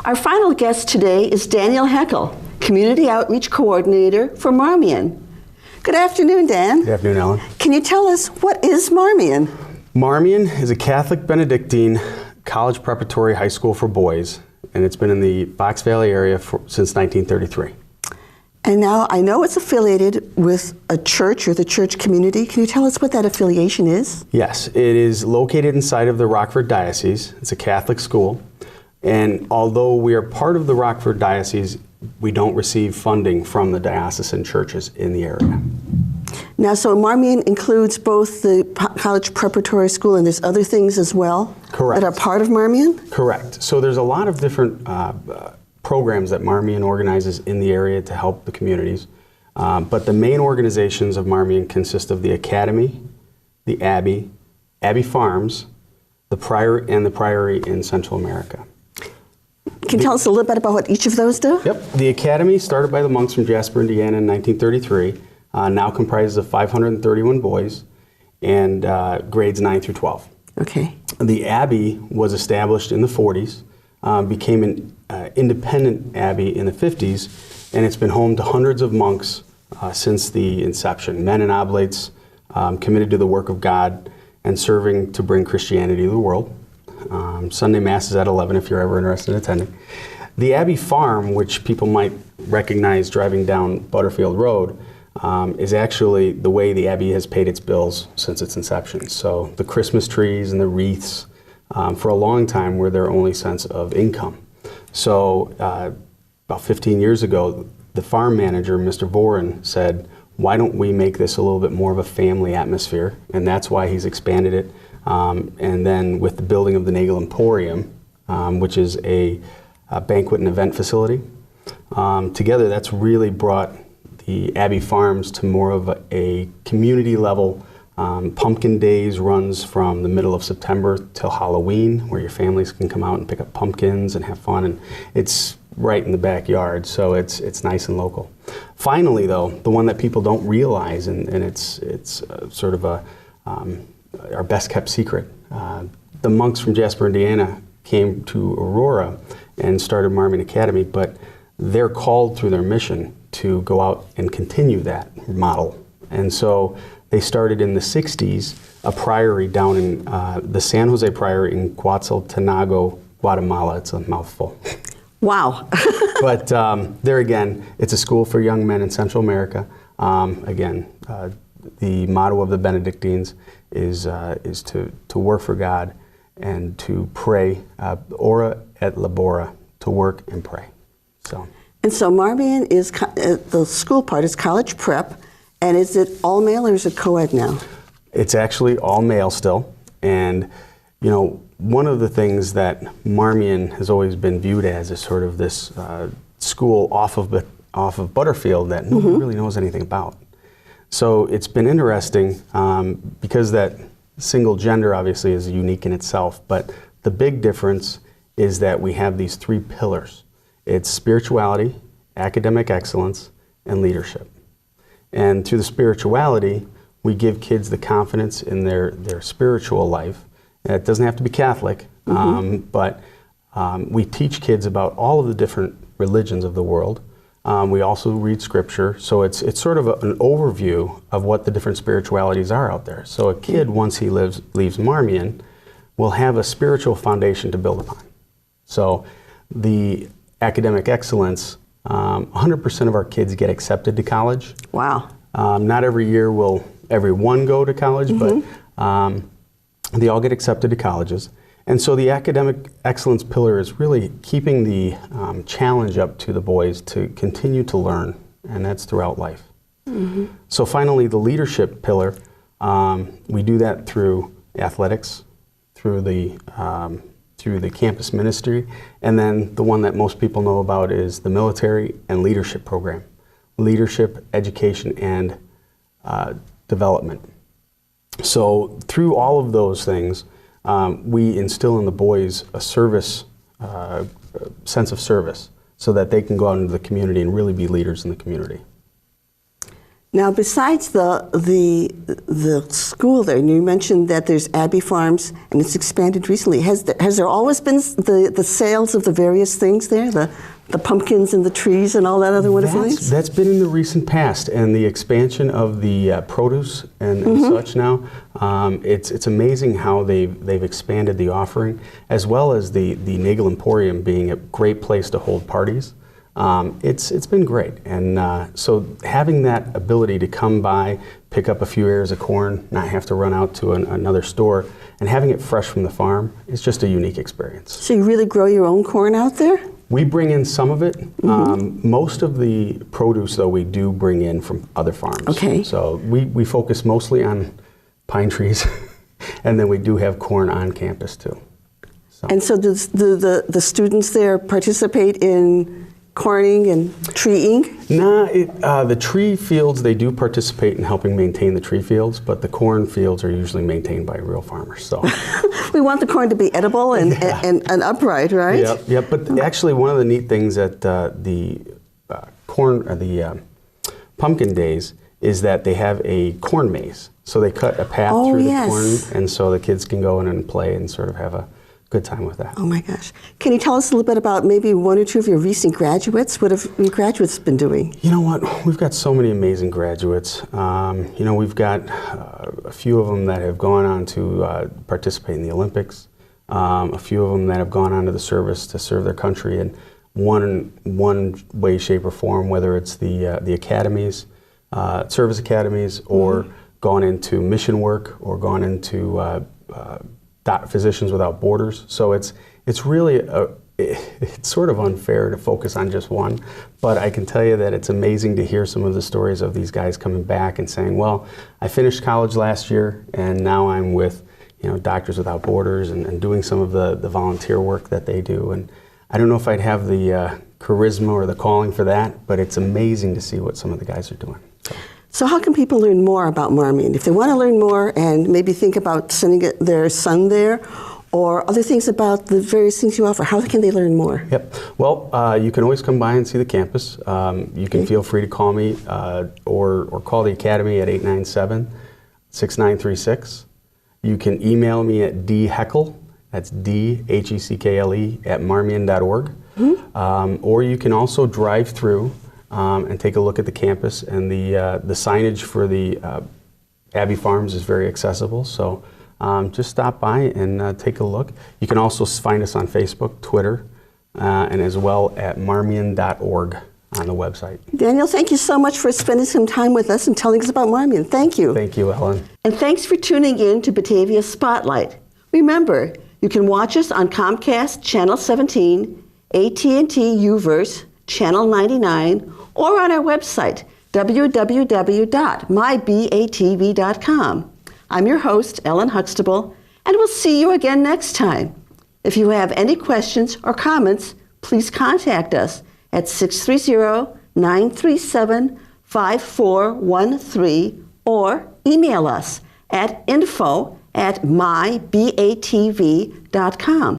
Our final guest today is Daniel Heckel, Community Outreach Coordinator for Marmion. Good afternoon, Dan. Good afternoon, Ellen. Can you tell us, what is Marmion? Marmion is a Catholic Benedictine college preparatory high school for boys, and it's been in the Fox Valley area since 1933. And now I know it's affiliated with a church or the church community. Can you tell us what that affiliation is? Yes, it is located inside of the Rockford Diocese. It's a Catholic school, and although we are part of the Rockford Diocese, we don't receive funding from the diocesan churches in the area. Now, so Marmion includes both the college preparatory school and there's other things as well? Correct. That are part of Marmion? Correct. So there's a lot of different programs that Marmion organizes in the area to help the communities. But the main organizations of Marmion consist of the Academy, the Abbey, Abbey Farms, the Priory, and the Priory in Central America. Can you tell us a little bit about what each of those do? Yep. The Academy, started by the monks from Jasper, Indiana in 1933, now comprises of 531 boys and grades 9 through 12. Okay. The Abbey was established in the 40s, became an independent abbey in the 50s, and it's been home to hundreds of monks since the inception, men and oblates committed to the work of God and serving to bring Christianity to the world. Sunday Mass is at 11 if you're ever interested in attending. The Abbey Farm, which people might recognize driving down Butterfield Road, is actually the way the Abbey has paid its bills since its inception. So the Christmas trees and the wreaths for a long time were their only sense of income. So about 15 years ago, the farm manager, Mr. Voren, said, why don't we make this a little bit more of a family atmosphere? And that's why he's expanded it. And then with the building of the Nagel Emporium, which is a banquet and event facility, together that's really brought the Abbey Farms to more of a community level. Pumpkin Days runs from the middle of September till Halloween, where your families can come out and pick up pumpkins and have fun, and it's right in the backyard, so it's nice and local. Finally, though, the one that people don't realize, and it's sort of our best kept secret. The monks from Jasper, Indiana came to Aurora and started Marmion Academy, but they're called through their mission to go out and continue that model. And so they started in the 60s a priory down in the San Jose Priory in Quetzaltenango, Guatemala. It's a mouthful. Wow. But there again, it's a school for young men in Central America. Again, the motto of the Benedictines is to work for God and to pray, ora et labora, to work and pray. So. And so Marmion is, the school part is college prep, and is it all male or is it co-ed now? It's actually all male still, and you know, one of the things that Marmion has always been viewed as is sort of this school off of Butterfield that nobody really knows anything about. So it's been interesting because that single gender obviously is unique in itself, but the big difference is that we have these three pillars. It's spirituality, academic excellence, and leadership. And through the spirituality, we give kids the confidence in their spiritual life. It doesn't have to be Catholic, but we teach kids about all of the different religions of the world. We also read scripture, so it's sort of an overview of what the different spiritualities are out there. So a kid, once he leaves Marmion, will have a spiritual foundation to build upon. So the academic excellence, 100% of our kids get accepted to college. Wow. Not every year will everyone go to college, but they all get accepted to colleges. And so the academic excellence pillar is really keeping the challenge up to the boys to continue to learn, and that's throughout life. So finally, the leadership pillar, we do that through athletics, through the campus ministry, and then the one that most people know about is the military and leadership program. Leadership, education, and development. So through all of those things, we instill in the boys a service, sense of service, so that they can go out into the community and really be leaders in the community. Now, besides the school there, and you mentioned that there's Abbey Farms, and it's expanded recently. Has there always been the sales of the various things there, the pumpkins and the trees and all that other wonderful things? That's been in the recent past, and the expansion of the produce and such now. It's amazing how they've expanded the offering, as well as the Nagel Emporium being a great place to hold parties. It's been great, and so having that ability to come by, pick up a few ears of corn, not have to run out to another store, and having it fresh from the farm is just a unique experience. So you really grow your own corn out there? We bring in some of it. Most of the produce, though, we do bring in from other farms. Okay. So we focus mostly on pine trees, and then we do have corn on campus too. So. And so do the students there participate in corning and treeing? No, the tree fields, they do participate in helping maintain the tree fields, but the corn fields are usually maintained by real farmers. So we want the corn to be edible and upright, right? Yep. But actually, one of the neat things at the pumpkin days is that they have a corn maze. So they cut a path through the corn, and so the kids can go in and play and sort of have a good time with that. Oh my gosh. Can you tell us a little bit about maybe one or two of your recent graduates? What have your graduates been doing? You know what? We've got so many amazing graduates. We've got a few of them that have gone on to participate in the Olympics, a few of them that have gone on to the service to serve their country in one way, shape, or form, whether it's the academies, service academies, or gone into mission work, or gone into Physicians Without Borders. So it's really it's sort of unfair to focus on just one, but I can tell you that it's amazing to hear some of the stories of these guys coming back and saying, well, I finished college last year and now I'm with Doctors Without Borders and doing some of the volunteer work that they do. And I don't know if I'd have the charisma or the calling for that, but it's amazing to see what some of the guys are doing. So how can people learn more about Marmion? If they want to learn more and maybe think about sending their son there, or other things about the various things you offer, how can they learn more? Yep. Well, you can always come by and see the campus. You can feel free to call me or call the Academy at 897-6936. You can email me at dheckle, that's D-H-E-C-K-L-E, at marmion.org. Or you can also drive through and take a look at the campus, and the signage for the Abbey Farms is very accessible. So just stop by and take a look. You can also find us on Facebook, Twitter, and as well at marmion.org on the website. Daniel, thank you so much for spending some time with us and telling us about Marmion. Thank you. Thank you, Ellen. And thanks for tuning in to Batavia Spotlight. Remember, you can watch us on Comcast Channel 17, AT&T U-verse Channel 99, or on our website, www.mybatv.com. I'm your host, Ellen Huxtable, and we'll see you again next time. If you have any questions or comments, please contact us at 630-937-5413 or email us at info@mybatv.com.